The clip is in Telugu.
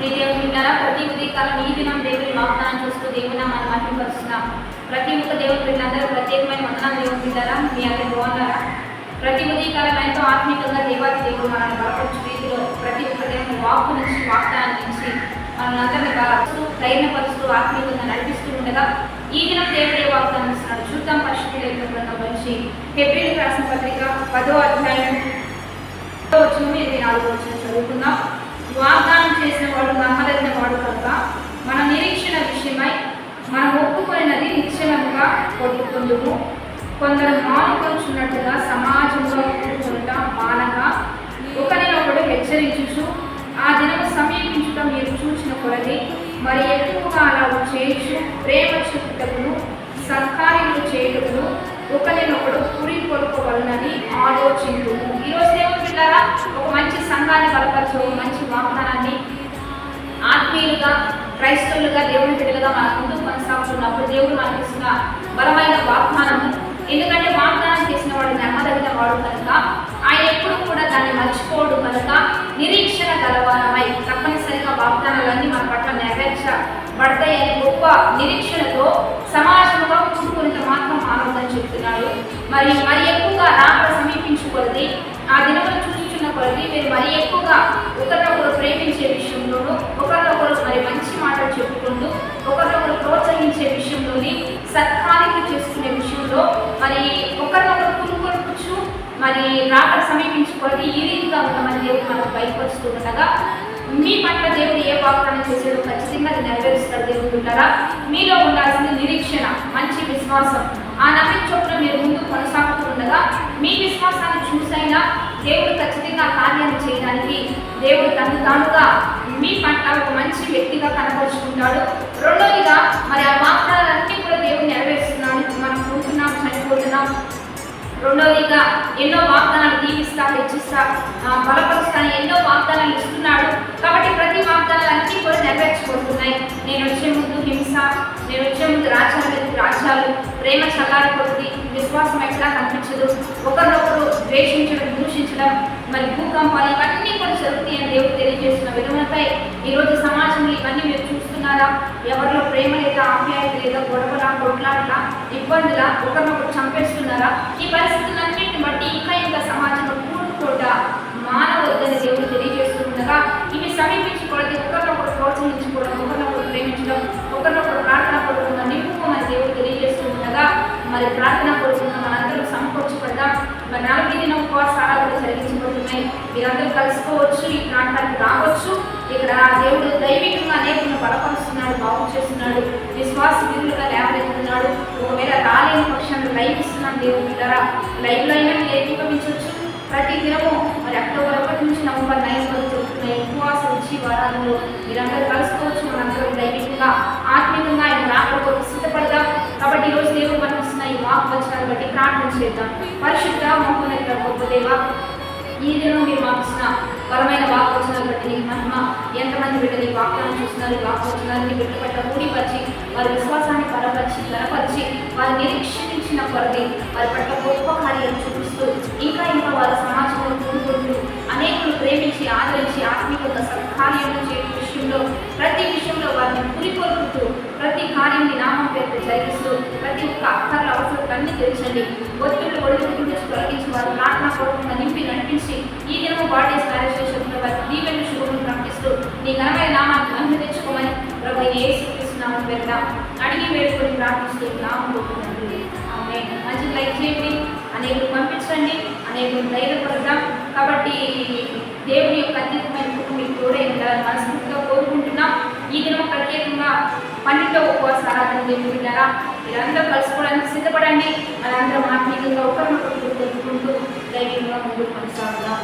దేవుని బిడ్డలారా, ప్రతి ఉదయకాలం ఈ దినం దేవుని వాగ్దానం చూస్తూ దేవుని మనం మహిమపరుస్తున్నాం. ప్రతి ఒక్క దేవుని బిడ్డలందరూ ప్రత్యేకమైన వందనాలు. దేవుని బిడ్డలారా, మీ అందరూ బాగున్నారా? ప్రతి ఉదయకాలం ఎంతో ఆత్మీయంగా దేవాది దేవుడు మనల్ని బలపరచు రీతిలో ప్రతి ఒక్క దేవుని వాక్కు నుంచి వాగ్దానం నుంచి మనల్ని అందరినీ బలపరుస్తూ ధైర్యపరుస్తూ ఆత్మీయంగా నడిపిస్తూ ఉండగా ఈ దినం దేవుడే వాగ్దానం ఇస్తున్నాడు. చూద్దాం పరిశుద్ధ లేఖన గ్రంథం నుంచి హెబ్రీయులకు రాసిన పత్రిక 10వ అధ్యాయం 24వ వచనం చదువుకుందాం. వాగ్దానం చేసిన వాడు నమ్మదగిన వాడు కనుక మన నిరీక్షణ విషయమై మనం ఒప్పుకొనినది నిశ్చలముగా పొందుకుందుము. కొందరు మానుకొంచున్నట్టుగా సమాజంలో కూర్చుంట మానక ఒకరినొకడు హెచ్చరించుచు ఆ దినము సమీపించుట మీరు చూసిన కొలది మరి ఎక్కువగా అలా చేయొచ్చు. ప్రేమ చూపుటకును సత్కార్యములు చేయుటకును ఒకరినొకడు పురి కొలుకోవాలని ఆలోచించుము. ఈరోజు దేవుని బిడ్డలారా, ఒక మంచి సంఘాన్ని బలపరచు, మంచి వాగ్దానాన్ని ఆత్మీయులుగా క్రైస్తవులుగా దేవుని బిడ్డలుగా మన ముందుకు కొనసాగుతున్నప్పుడు దేవుడు మనకి ఇస్తున్న బలమైన వాగ్దానము. ఎందుకంటే వాగ్దానం చేసిన వాడు నమ్మదగిన వాడు కనుక ఆయన ఎప్పుడు కూడా దాన్ని మర్చిపోడు కనుక నిరీక్షణ గలవారమై తప్పనిసరిగా వాగ్దానాలన్నీ మన పట్ల నెరవేర్చబడతాయని గొప్ప నిరీక్షణతో సమాజంలో కూడుకుని మాత్రం ఆనందని చెప్తున్నాడు. మరి ఎక్కువగా రాక సమీపించుకొలది ఆ దినములు చూచుచున్న కొలది మీరు మరి ఎక్కువగా ఒకరినొకరు ప్రేమించే విషయంలోనూ ఒకరినొకరు మరి మంచి మాటలు చెప్పుకుంటూ ఒకరినొకరు ప్రోత్సహించే విషయంలోని సత్కార్యలు చేసుకునే విషయంలో మరి ఒకరినొకరు పురుకొల్పుచు మరి రాక సమీపించుకొని ఈ రీతిగా ఉండమని దేవుడు మనకు బయటపరుస్తూ ఉండగా మీ పట్ల దేవుడు ఏ వాగ్దానం చేసాడో ఖచ్చితంగా అది నెరవేరుస్తాడు. దేవుడు ఉంటారా, మీలో ఉండాల్సిన నిరీక్షణ, మంచి విశ్వాసం, ఆ నమ్మిక చొప్పున మీరు ముందు కొనసాగుతూ ఉండగా మీ విశ్వాసాన్ని చూసైనా దేవుడు ఖచ్చితంగా కార్యాన్ని చేయడానికి దేవుడు తను తానుగా మీ పట్ల ఒక మంచి వ్యక్తిగా కనపరుచుకుంటాడు. రెండోదిగా మరి ఆ వాగ్దానాలన్నీ కూడా దేవుడు నెరవేరుస్తున్నాడు. మనం కూర్చున్నాం, చనిపోతున్నాం. రెండోదిగా ఎన్నో వాగ్దానాలు దీవిస్తా, హెచ్చిస్తా, బలపరుస్తా, ఎన్నో వాగ్దానాలు ఇస్తున్నాడు. కాబట్టి ప్రతి వాగ్దానాలన్నీ కూడా నెరవేర్చబడుతున్నాయి. నేను వచ్చే ముందు హింస, నేను వచ్చే ముందు రాజ్యాలు, ప్రేమ చల్లారిపోతుంది, విశ్వాసం ఎక్కడా కనిపించదు, ఒకరినొకరు ద్వేషించడం, దూషించడం, మరి భూకంపాలు ఇవన్నీ కూడా జరుగుతాయి అని దేవుడు తెలియజేస్తున్న విధములపై ఈరోజు సమాజంలో ఇవన్నీ మీరు చూస్తున్నారా? ఎవరిలో ప్రేమ లేదా, ఆప్యాయత లేదా, గొడవల, కొట్లాటల, ఇబ్బందుల, ఒకరినొకరు చంపేస్తున్నారా? ఈ పరిస్థితులన్నింటిని బట్టి ఇంకా సమాజంలో కూడుకోట మానవద్దని దేవుడు తెలియజేస్తుండగా ఇవి సమీపించుకోవడం, ఒకరినొకరు ప్రోత్సహించుకోవడం, ఒకరినొకరు ప్రేమించడం, ఒకరినొకరు ప్రార్థన పడుతున్న నింపుకోమని దేవుడు తెలియజేస్తుండగా మరి ప్రార్థన పడుతున్న మనందరూ సమకూర్చబడ్డాం. మరి 40 దినం ఉపవాస ఆరాధనలు జరిగించబడుతున్నాయి. మీరందరూ కలుసుకోవచ్చు, ఈ ప్రాంతానికి రావచ్చు. ఇక్కడ దేవుడు దైవికంగా అనేకులను బలపరుస్తున్నాడు, బాగు చేస్తున్నాడు, విశ్వాస వీరులుగా లేవనెత్తున్నాడు. ఒకవేళ రాలేని పక్షాన్ని లైవ్ ఇస్తున్నాం. దేవుడు ద్వారా లైవ్లో అయినా మీరు ఏకీభవించవచ్చు. ప్రతి దినము మరి అక్టోబర్ 1 నుంచి నవంబర్ 9 వరకు జరుగుతున్నాయి ఉపవాస వచ్చి వారాలలో మీరందరూ కలుసుకోవచ్చు. మనందరూ దైవికంగా ఆత్మీయంగా ఆయన రాకపోతే సిద్ధపడదాం. కాబట్టి ఈరోజు దేవుడు మనకు ఇస్తున్న ఈ వాగ్వచనాన్ని బట్టి ప్రార్థన చేద్దాం. పరిశుద్ధ మహోన్నత గొప్ప దేవ, ఈ దినం మీరు మాకు ఇస్తున్న బలమైన వాగ్వచనాలు బట్టి నీకు మహిమ. ఎంతమంది బిడ్డలు ఈ వాగ్దానం చూస్తున్నారు, ఈ వాగ్వచనాన్ని బిడ్డ పట్ల ఊడిపరిచి వారి విశ్వాసాన్ని బలపరిచి వారి నిరీక్షించిన కొరది వారి పట్ల గొప్ప కార్యాలు చూపిస్తూ ఇంకా వారి సమాజంలో కూడుకుంటూ అనేకులు ప్రేమించి ఆదరించి ఆత్మీయంగా సత్కార్యాలు చేయడం విషయంలో ప్రతి విషయంలో వారిని పురికొల్పుతూ ప్రతి కార్యాన్ని నామం పేరు జరిగిస్తూ ప్రతి ఒక్క అక్కర్ల అవసరాలన్నీ తెచ్చండి. ఒత్తిళ్లు ఒడిదుడుకులు తొలగించి వారు ప్రార్థన పూర్వకంగా నింపి నడిపించి ఈ దినం బాడీస్ కార్యక్రమంలో వారి దీవెన శుభములు ప్రకటిస్తూ నీ ఘనమైన నామాన్ని మహిమ తెచ్చుకోమని ప్రభు యేసుక్రీస్తునామమున పేరిట అడిగి వేడుకొని ప్రార్థిస్తూ నామములో ఆమె. మంచి లైక్ చేయండి, అనేకులు పంపించండి, అనేకులు ధైర్యపడదాం. కాబట్టి దేవుని యొక్క అత్యధికమైన కృప మీకు తోడై ఉండాలని మనస్ఫూర్తిగా కోరుకుంటున్నాం. ఈ దినం ప్రత్యేకంగా 12వ ఉపవాస ఆరాధన దేవుడినారా, మీరందరూ కలుసుకోవడానికి సిద్ధపడండి. మనందరం ఆత్మీయంగా ఒకరినొకరు తెలుసుకుంటూ దైవంగా ముందుకు కొనసాగుదాం.